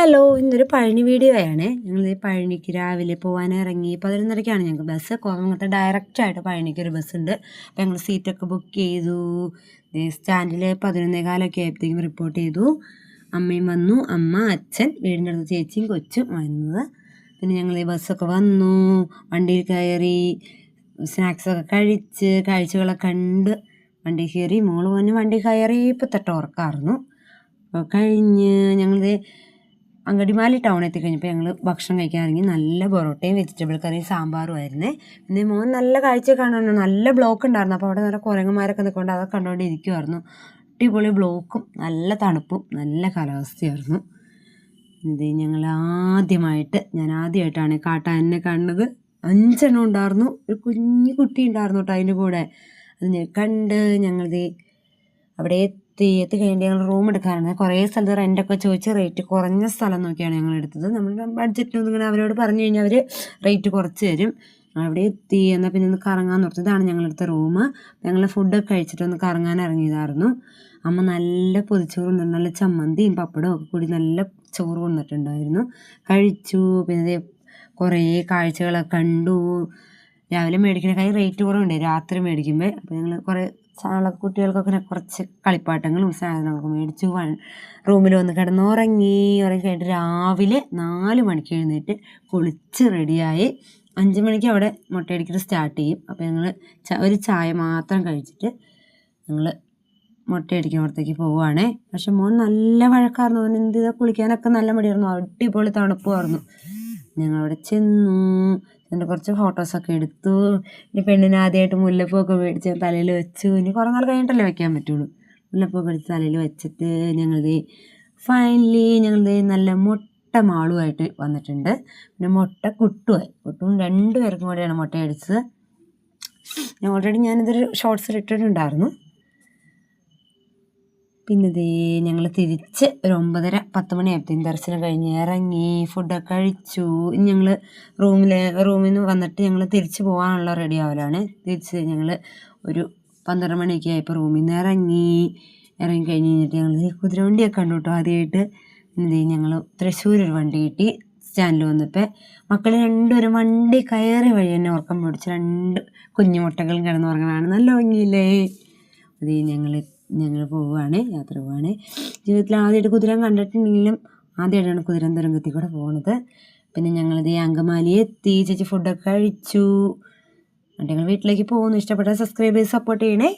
Hello, ഇന്നൊരു Palani video ആണ്. ഞങ്ങൾ പഴനിക്ക് രാവിലെ പോകാനിറങ്ങി 11:30ക്കാണ് ഞങ്ങൾക്ക് ബസ്. കോതമംഗലത്ത് ഡയറക്റ്റായിട്ട് പഴനിക്കൊരു ബസ്സുണ്ട്. അപ്പോൾ ഞങ്ങൾ സീറ്റൊക്കെ ബുക്ക് ചെയ്തു. സ്റ്റാൻഡിൽ 11:15 ആയപ്പോഴത്തേക്കും റിപ്പോർട്ട് ചെയ്തു. അമ്മയും വന്നു, അമ്മ, അച്ഛൻ, വീടിൻ്റെ അടുത്ത് ചേച്ചിയും കൊച്ചും വന്നത്. പിന്നെ ഞങ്ങൾ ഈ ബസ്സൊക്കെ വന്നു, വണ്ടിയിൽ കയറി, സ്നാക്സൊക്കെ കഴിച്ച്, കാഴ്ചകളൊക്കെ കണ്ട് വണ്ടി കയറി. മോള് പോകാൻ വണ്ടി കയറി ഇപ്പോൾ തൊട്ട് ഉറക്കായിരുന്നു. അപ്പോൾ കഴിഞ്ഞ് ഞങ്ങൾ അങ്കടിമാലി ടൗൺ എത്തിക്കഴിഞ്ഞപ്പോൾ ഞങ്ങൾ ഭക്ഷണം കഴിക്കാൻ ഇറങ്ങി. നല്ല പൊറോട്ടയും വെജിറ്റബിൾ കറിയും സാമ്പാറും ആയിരുന്നേ. പിന്നെ മോൻ നല്ല കാഴ്ച കാണാനാണ്, നല്ല ബ്ലോക്ക് ഉണ്ടായിരുന്നു. അപ്പോൾ അവിടെ നല്ല കുരങ്ങന്മാരൊക്കെ നിൽക്കൊണ്ട് അതൊക്കെ കണ്ടുകൊണ്ടിരിക്കുമായിരുന്നു. അടിപൊളി ബ്ലോക്കും നല്ല തണുപ്പും നല്ല കാലാവസ്ഥയായിരുന്നു. ഇത് ഞാൻ ആദ്യമായിട്ടാണ് കാട്ടാനെ കാണുന്നത്. 5 എണ്ണം ഉണ്ടായിരുന്നു. ഒരു കുഞ്ഞു കുട്ടി ഉണ്ടായിരുന്നു കേട്ടോ അതിൻ്റെ കൂടെ. അത് കണ്ട് ഞങ്ങളിത് അവിടെ എത്തിക്കഴിഞ്ഞിട്ട് ഞങ്ങൾ റൂം എടുക്കാറുണ്ട്. കുറേ സ്ഥലത്ത് റെൻ്റൊക്കെ ചോദിച്ച് റേറ്റ് കുറഞ്ഞ സ്ഥലം നോക്കിയാണ് ഞങ്ങൾ എടുത്തത്. നമ്മുടെ ബഡ്ജറ്റിനൊന്നും ഇങ്ങനെ അവരോട് പറഞ്ഞു കഴിഞ്ഞാൽ അവർ റേറ്റ് കുറച്ച് തരും. അവിടെ എത്തി. എന്നാൽ പിന്നെ ഒന്ന് കറങ്ങാൻ നിർത്തി. ഇതാണ് ഞങ്ങളെടുത്ത റൂം. ഞങ്ങൾ ഫുഡൊക്കെ കഴിച്ചിട്ട് ഒന്ന് കറങ്ങാൻ ഇറങ്ങിയതായിരുന്നു. അമ്മ നല്ല പൊതിച്ചോറ്, നല്ല ചമ്മന്തിയും പപ്പടവും ഒക്കെ കൂടി നല്ല ചോറ് കൊണ്ടിട്ടുണ്ടായിരുന്നു. കഴിച്ചു. പിന്നെ കുറേ കാഴ്ചകളൊക്കെ കണ്ടു. രാവിലെ മേടിക്കണ റേറ്റ് കുറവുണ്ട് രാത്രി മേടിക്കുമ്പോൾ. അപ്പോൾ ഞങ്ങൾ കുറേ കുട്ടികൾക്കൊക്കെ കുറച്ച് കളിപ്പാട്ടങ്ങളും സാധനങ്ങളൊക്കെ മേടിച്ചു. റൂമിൽ വന്ന് കിടന്നുറങ്ങി. ഉറങ്ങി കഴിഞ്ഞിട്ട് രാവിലെ 4 മണിക്ക് എഴുന്നേറ്റ് കുളിച്ച് റെഡിയായി. 5 മണിക്ക് അവിടെ മുട്ടയടിക്കൽ സ്റ്റാർട്ട് ചെയ്യും. അപ്പോൾ ഞങ്ങൾ ഒരു ചായ മാത്രം കഴിച്ചിട്ട് ഞങ്ങൾ മുട്ടയടിക്കുന്നിടത്തേക്ക് പോവുകയാണേ. പക്ഷെ മോൻ നല്ല വഴക്കായിരുന്നു. അവൻ എന്ത് ചെയ്താൽ കുളിക്കാനൊക്കെ നല്ല മടിയായിരുന്നു. അടിപൊളി തണുപ്പുമായിരുന്നു. ഞങ്ങളവിടെ ചെന്നു. എൻ്റെ കുറച്ച് ഫോട്ടോസൊക്കെ എടുത്തു. എൻ്റെ പെണ്ണിന് ആദ്യമായിട്ട് മുല്ലപ്പൂവൊക്കെ മേടിച്ച് തലയിൽ വെച്ചു. ഇനി കുറേ നാൾ കഴിഞ്ഞിട്ടല്ലേ വെക്കാൻ പറ്റുള്ളൂ. മുല്ലപ്പൂവൊക്കെ എടുത്ത് തലയിൽ വെച്ചിട്ട് ഫൈനലി നല്ല മുട്ട മാളുമായിട്ട് വന്നിട്ടുണ്ട്. പിന്നെ മുട്ട കുട്ടും 2 പേർക്കും കൂടെയാണ് മുട്ട അടിച്ചത്. ഓൾറെഡി ഞാനിതൊരു ഷോർട്സിൽ ഇട്ടിട്ടുണ്ടായിരുന്നു. പിന്നെ ഞങ്ങൾ തിരിച്ച് ഒരു 9:30-10 മണിയായപ്പോഴത്തേക്കും ദർശനം കഴിഞ്ഞ് ഇറങ്ങി. ഫുഡൊക്കെ കഴിച്ചു. ഇനി ഞങ്ങൾ റൂമിൽ നിന്ന് വന്നിട്ട് ഞങ്ങൾ തിരിച്ച് പോകാനുള്ള റെഡി ആവലാണ്. തിരിച്ച് ഞങ്ങൾ ഒരു 12 മണിയൊക്കെ ആയപ്പോൾ റൂമിൽ നിന്ന് ഇറങ്ങി കഴിഞ്ഞ് കഴിഞ്ഞിട്ട് ഞങ്ങൾ കുതിരവണ്ടിയൊക്കെ കണ്ടു കേട്ടോ ആദ്യമായിട്ട്. ഞങ്ങൾ തൃശ്ശൂർ ഒരു വണ്ടി കിട്ടി. സ്റ്റാൻഡിൽ വന്നപ്പോൾ മക്കൾ 2 പേരും വണ്ടി കയറി വഴി തന്നെ ഉറക്കം പിടിച്ച് 2 കുഞ്ഞു മുട്ടകളും കിടന്നുറങ്ങാനാണ്. നല്ല ഭംഗിയില്ലേ. അത് ഞങ്ങൾ യാത്ര പോവുകയാണ്. ജീവിതത്തിൽ ആദ്യമായിട്ട് കുതിര കണ്ടിട്ടുണ്ടെങ്കിലും ആദ്യമായിട്ടാണ് കുതിരന്തരംഗത്തിൽ കൂടെ പോകുന്നത്. പിന്നെ ഞങ്ങളിത് അങ്കമാലി എത്തി. ചേച്ചി ഫുഡൊക്കെ കഴിച്ചു. എന്നിട്ട് ഞങ്ങൾ വീട്ടിലേക്ക് പോകുന്നു. ഇഷ്ടപ്പെട്ട സബ്സ്ക്രൈബ് ചെയ്ത് സപ്പോർട്ട് ചെയ്യണേ.